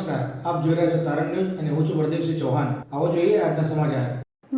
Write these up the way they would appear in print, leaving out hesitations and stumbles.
નમસ્કાર, આપ જોઈ રહ્યા છો તારણ ન્યૂઝ અને હું છું પ્રદીપસિંહ ચૌહાણ। આવો જોઈએ આજના સમાચાર।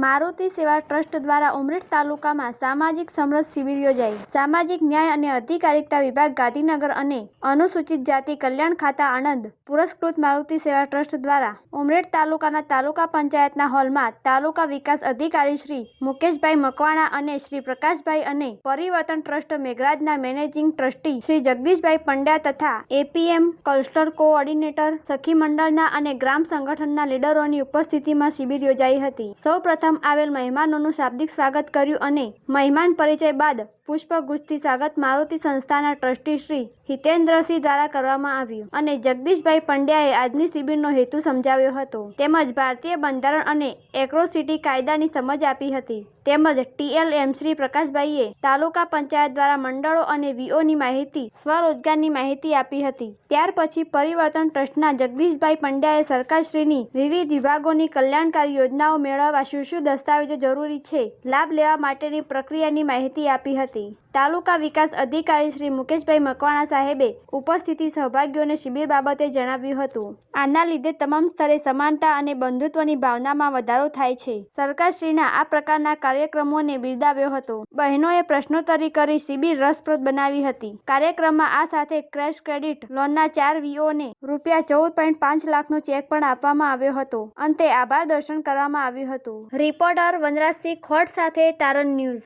મારુતિ સેવા ટ્રસ્ટ દ્વારા ઉમરેઠ તાલુકામાં સામાજિક સમરસ શિબિર યોજાઈ। સામાજિક ન્યાય અને અધિકારિતા વિભાગ ગાંધીનગર અને અનુસૂચિત જાતિ કલ્યાણ ખાતા આણંદ પુરસ્કૃત મારુતિ સેવા ટ્રસ્ટ દ્વારા ઉમરેઠ તાલુકાના તાલુકા પંચાયતના હોલમાં તાલુકા વિકાસ અધિકારી શ્રી મુકેશભાઈ મકવાણા અને શ્રી પ્રકાશભાઈ અને પરિવર્તન trust મેઘરાજના managing trustee Shri Jagdishbhai Pandya તથા એપીએમ ક્લસ્ટર કોઓર્ડિનેટર સખી મંડળના અને ગ્રામ સંગઠનના લીડરોની ઉપસ્થિતિમાં શિબિર યોજાઈ હતી। સૌપ્રથમ આવેલ મહેમાનોનું શાબ્દિક સ્વાગત કર્યું અને મહેમાન પરિચય બાદ પુષ્પગુચ્છથી સ્વાગત મારુતિ સંસ્થાના ટ્રસ્ટી શ્રી હિતેન્દ્રસિંહ દ્વારા કરવામાં આવ્યું અને જગદીશભાઈ પંડ્યાએ આજની શિબિરનો હેતુ સમજાવ્યો હતો તેમજ ભારતીય બંધારણ અને એટ્રોસિટી કાયદાની સમજ આપી હતી તેમજ ટીએલએમ શ્રી પ્રકાશભાઈએ તાલુકા પંચાયત દ્વારા મંડળો અને વીઓની માહિતી સ્વરોજગારની માહિતી આપી હતી। ત્યાર પછી પરિવર્તન ટ્રસ્ટના જગદીશભાઈ પંડ્યાએ સરકારશ્રીની વિવિધ વિભાગોની કલ્યાણકારી યોજનાઓ મેળવવા શું દસ્તાવેજો જરૂરી છે લાભ લેવા માટેની પ્રક્રિયાની માહિતી આપી હતી। તાલુકા વિકાસ અધિકારી શ્રી મુકેશભાઈ મકવાણા સાહેબે ઉપસ્થિત સહભાગીઓને શિબિર બાબતે જણાવ્યું હતું। આના લીધે તમામ સ્તરે સમાનતા અને બંધુત્વની ભાવનામાં વધારો થાય છે। સરકારશ્રીના આ પ્રકારના કાર્યક્રમોને બિરદાવ્યો હતો। બહેનોએ પ્રશ્નોત્તરી કરી શિબિર રસપ્રદ બનાવી હતી। કાર્યક્રમમાં આ સાથે ક્રેશ ક્રેડિટ લોનના 4 વીઓને ₹14.5 લાખનો ચેક પણ આપવામાં આવ્યો હતો। અંતે આભાર દર્શન કરવામાં આવ્યું હતું। રિપોર્ટર વનરાજસિંહ ખોટ સાથે તારણ ન્યૂઝ।